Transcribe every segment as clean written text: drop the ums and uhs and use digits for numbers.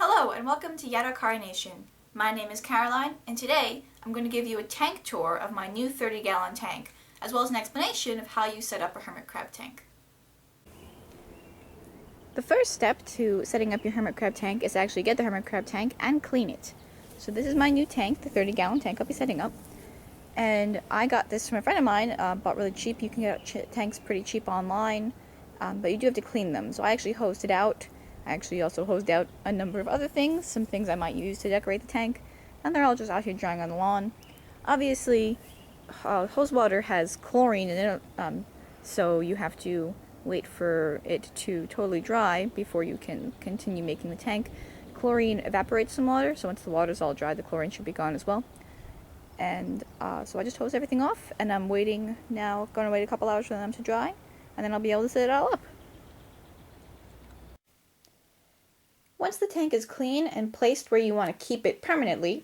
Hello and welcome to Yadokari Nation. My name is Caroline and today I'm going to give you a tank tour of my new 30-gallon tank, as well as an explanation of how you set up a hermit crab tank. The first step to setting up your hermit crab tank is to actually get the hermit crab tank and clean it. So this is my new tank, the 30-gallon tank I'll be setting up. And I got this from a friend of mine, bought really cheap. You can get tanks pretty cheap online, but you do have to clean them. So I actually hosed it out. I actually also hosed out a number of other things, some things I might use to decorate the tank, and they're all just out here drying on the lawn. Obviously, hose water has chlorine in it, so you have to wait for it to totally dry before you can continue making the tank. Chlorine evaporates some water, so once the water's all dry, the chlorine should be gone as well. And so I just hose everything off, and I'm waiting now, going to wait a couple hours for them to dry, and then I'll be able to set it all up. Once the tank is clean and placed where you want to keep it permanently,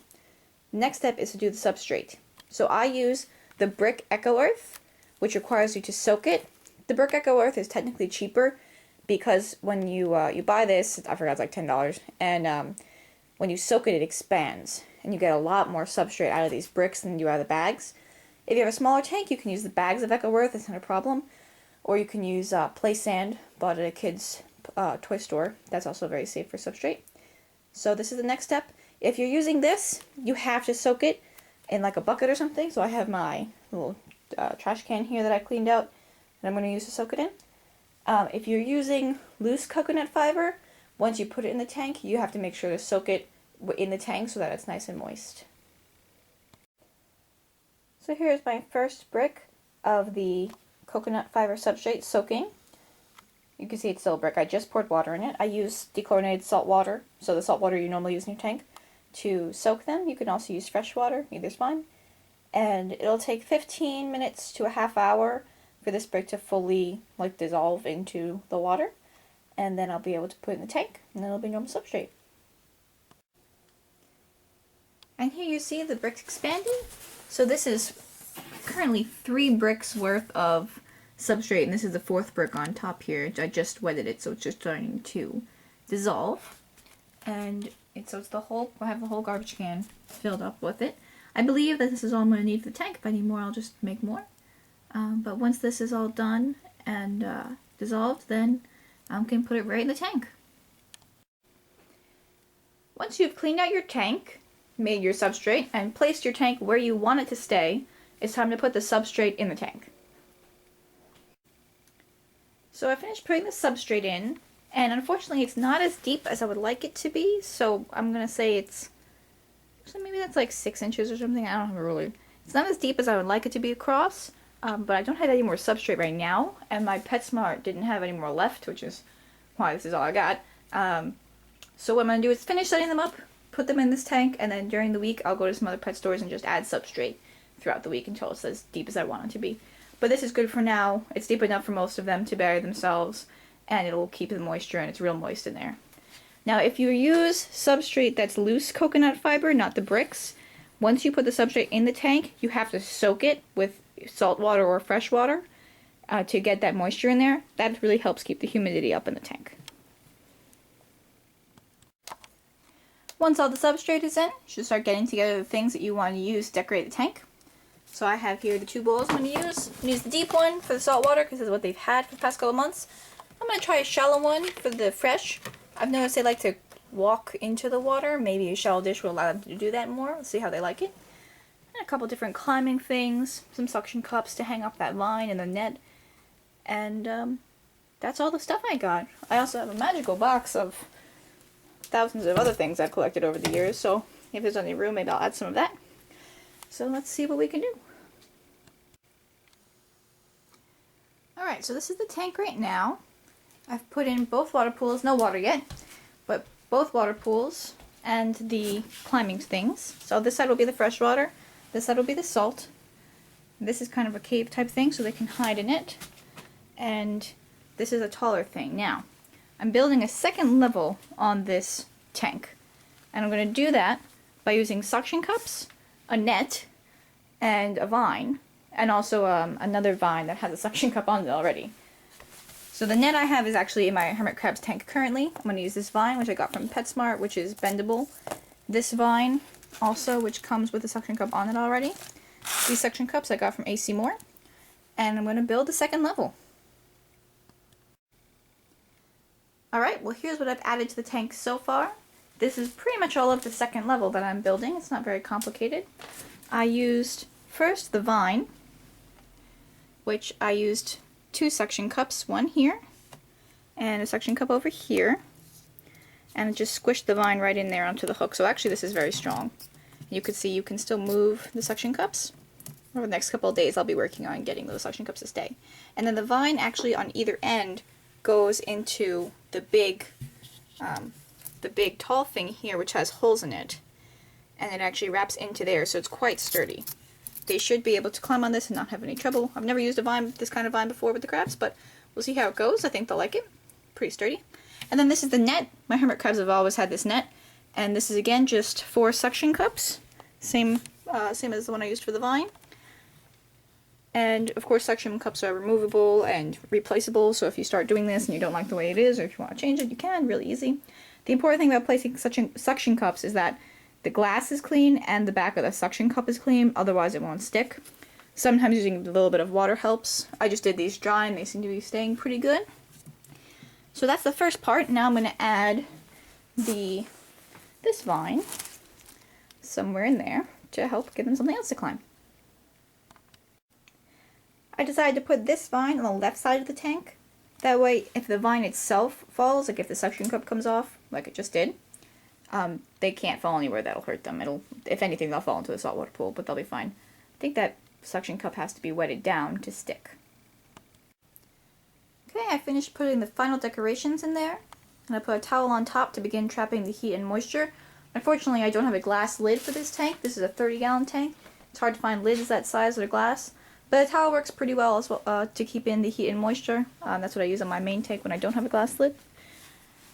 the next step is to do the substrate. So I use the brick Eco Earth, which requires you to soak it. The brick Eco Earth is technically cheaper because when you buy this, I forgot, it's like $10, and when you soak it, it expands, and you get a lot more substrate out of these bricks than you do out of the bags. If you have a smaller tank, you can use the bags of Eco Earth, it's not a problem, or you can use play sand bought at a kid's toy store. That's also very safe for substrate. So this is the next step. If you're using this, you have to soak it in like a bucket or something. So I have my little trash can here that I cleaned out that I'm going to use to soak it in. If you're using loose coconut fiber, once you put it in the tank, you have to make sure to soak it in the tank so that it's nice and moist. So here's my first brick of the coconut fiber substrate soaking. You can see it's still a brick. I just poured water in it. I use dechlorinated salt water, so the salt water you normally use in your tank, to soak them. You can also use fresh water, either's fine. And it'll take 15 minutes to a half hour for this brick to fully dissolve into the water. And then I'll be able to put it in the tank, and then it'll be normal substrate. And here you see the bricks expanding. So this is currently 3 bricks worth of substrate, and this is the 4th brick on top here. I just wetted it, so it's just starting to dissolve. And so it's I have the whole garbage can filled up with it. I believe that this is all I'm going to need for the tank. If I need more, I'll just make more. But once this is all done and dissolved, then I can put it right in the tank. Once you've cleaned out your tank, made your substrate, and placed your tank where you want it to stay, it's time to put the substrate in the tank. So I finished putting the substrate in, and unfortunately it's not as deep as I would like it to be, so I'm going to say it's, actually maybe that's like 6 inches or something, I don't have a ruler. It's not as deep as I would like it to be across, but I don't have any more substrate right now, and my PetSmart didn't have any more left, which is why this is all I got. So what I'm going to do is finish setting them up, put them in this tank, and then during the week I'll go to some other pet stores and just add substrate throughout the week until it's as deep as I want it to be. But this is good for now. It's deep enough for most of them to bury themselves, and it'll keep the moisture, and it's real moist in there. Now, if you use substrate that's loose coconut fiber, not the bricks, once you put the substrate in the tank, you have to soak it with salt water or fresh water to get that moisture in there. That really helps keep the humidity up in the tank. Once all the substrate is in, you should start getting together the things that you want to use to decorate the tank. So I have here the 2 bowls I'm going to use. I'm going to use the deep one for the salt water because this is what they've had for the past couple months. I'm going to try a shallow one for the fresh. I've noticed they like to walk into the water. Maybe a shallow dish will allow them to do that more. Let's see how they like it. And a couple different climbing things. Some suction cups to hang up that line in the net. And that's all the stuff I got. I also have a magical box of thousands of other things I've collected over the years. So if there's any room, maybe I'll add some of that. So let's see what we can do. Alright, so this is the tank right now. I've put in both water pools, no water yet, but both water pools and the climbing things. So this side will be the fresh water, this side will be the salt. This is kind of a cave type thing so they can hide in it. And this is a taller thing. Now, I'm building a second level on this tank. And I'm going to do that by using suction cups, a net, and a vine, and also another vine that has a suction cup on it already. So the net I have is actually in my Hermit Crab's tank currently. I'm going to use this vine, which I got from PetSmart, which is bendable. This vine also, which comes with a suction cup on it already. These suction cups I got from AC Moore. And I'm going to build the second level. Alright, well here's what I've added to the tank so far. This is pretty much all of the second level that I'm building. It's not very complicated. I used first the vine, which I used 2 suction cups, one here and a suction cup over here, and just squished the vine right in there onto the hook. So actually this is very strong. You can see you can still move the suction cups. Over the next couple of days I'll be working on getting those suction cups to stay. And then the vine actually on either end goes into the big tall thing here, which has holes in it, and it actually wraps into there, so it's quite sturdy. They should be able to climb on this and not have any trouble. I've never used a vine, this kind of vine before with the crabs, but we'll see how it goes. I think they'll like it. Pretty sturdy. And then this is the net. My hermit crabs have always had this net, and this is again just 4 suction cups, same as the one I used for the vine. And of course suction cups are removable and replaceable, so if you start doing this and you don't like the way it is, or if you want to change it, you can, really easy. The important thing about placing suction cups is that the glass is clean and the back of the suction cup is clean, otherwise it won't stick. Sometimes using a little bit of water helps. I just did these dry and they seem to be staying pretty good. So that's the first part. Now I'm going to add this vine somewhere in there to help give them something else to climb. I decided to put this vine on the left side of the tank. That way, if the vine itself falls, like if the suction cup comes off, like it just did, they can't fall anywhere that'll hurt them. If anything, they'll fall into the saltwater pool, but they'll be fine. I think that suction cup has to be wetted down to stick. Okay, I finished putting the final decorations in there, and I put a towel on top to begin trapping the heat and moisture. Unfortunately, I don't have a glass lid for this tank. This is a 30-gallon tank. It's hard to find lids that size that are glass. But the towel works pretty well as well to keep in the heat and moisture. That's what I use on my main tank when I don't have a glass lid.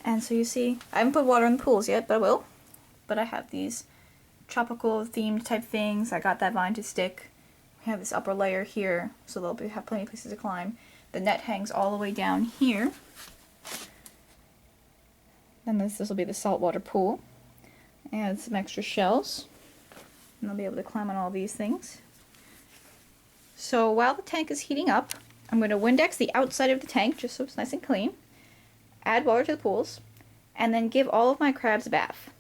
And so you see, I haven't put water in the pools yet, but I will. But I have these tropical themed type things. I got that vine to stick. We have this upper layer here, so they'll have plenty of places to climb. The net hangs all the way down here. Then this will be the saltwater pool. And some extra shells. And they'll be able to climb on all these things. So while the tank is heating up, I'm going to Windex the outside of the tank just so it's nice and clean, add water to the pools, and then give all of my crabs a bath.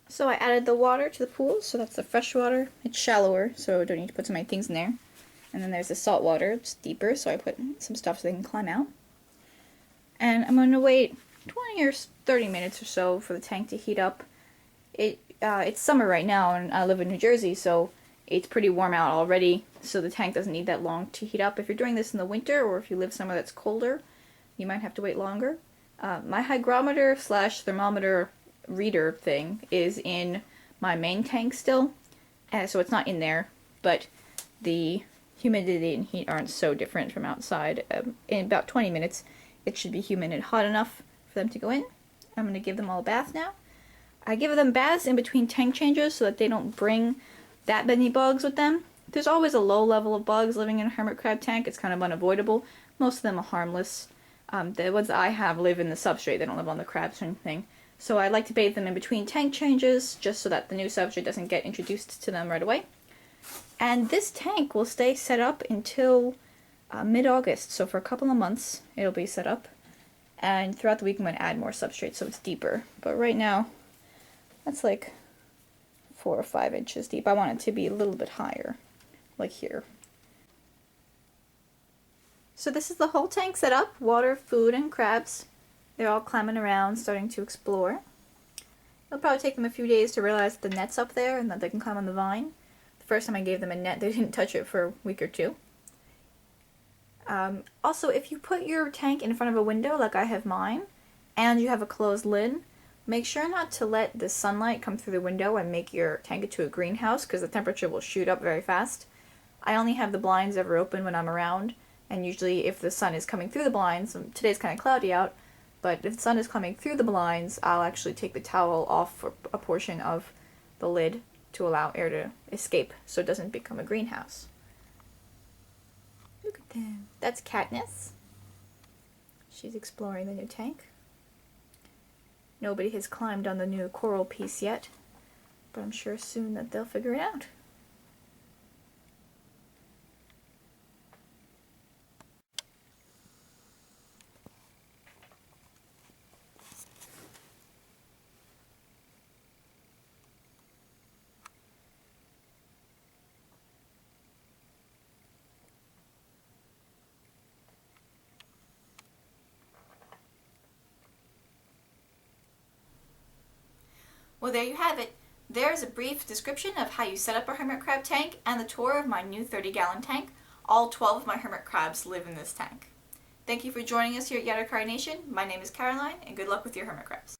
So I added the water to the pools, so that's the fresh water. It's shallower, so I don't need to put so many things in there. And then there's the salt water, it's deeper, so I put some stuff so they can climb out. And I'm going to wait 20 or 30 minutes or so for the tank to heat up. It's summer right now, and I live in New Jersey, so it's pretty warm out already, so the tank doesn't need that long to heat up. If you're doing this in the winter, or if you live somewhere that's colder, you might have to wait longer. My hygrometer / thermometer reader thing is in my main tank still, so it's not in there, but the humidity and heat aren't so different from outside. In about 20 minutes, it should be humid and hot enough for them to go in. I'm going to give them all a bath now. I give them baths in between tank changes so that they don't bring that many bugs with them. There's always a low level of bugs living in a hermit crab tank. It's kind of unavoidable. Most of them are harmless. The ones that I have live in the substrate. They don't live on the crabs or anything. So I like to bathe them in between tank changes just so that the new substrate doesn't get introduced to them right away. And this tank will stay set up until mid-August. So for a couple of months it'll be set up. And throughout the week I'm going to add more substrate so it's deeper. But right now, that's like 4 or 5 inches deep. I want it to be a little bit higher, like here. So this is the whole tank set up. Water, food, and crabs. They're all climbing around, starting to explore. It'll probably take them a few days to realize that the net's up there and that they can climb on the vine. The first time I gave them a net, they didn't touch it for a week or two. Also, if you put your tank in front of a window, like I have mine, and you have a closed lid, make sure not to let the sunlight come through the window and make your tank into a greenhouse, because the temperature will shoot up very fast. I only have the blinds ever open when I'm around, and usually if the sun is coming through the blinds, today's kind of cloudy out, but if the sun is coming through the blinds, I'll actually take the towel off for a portion of the lid to allow air to escape so it doesn't become a greenhouse. And that's Katniss. She's exploring the new tank. Nobody has climbed on the new coral piece yet, but I'm sure soon that they'll figure it out. Well, there you have it. There's a brief description of how you set up a hermit crab tank and the tour of my new 30-gallon tank. All 12 of my hermit crabs live in this tank. Thank you for joining us here at Yadokari Nation. My name is Caroline, and good luck with your hermit crabs.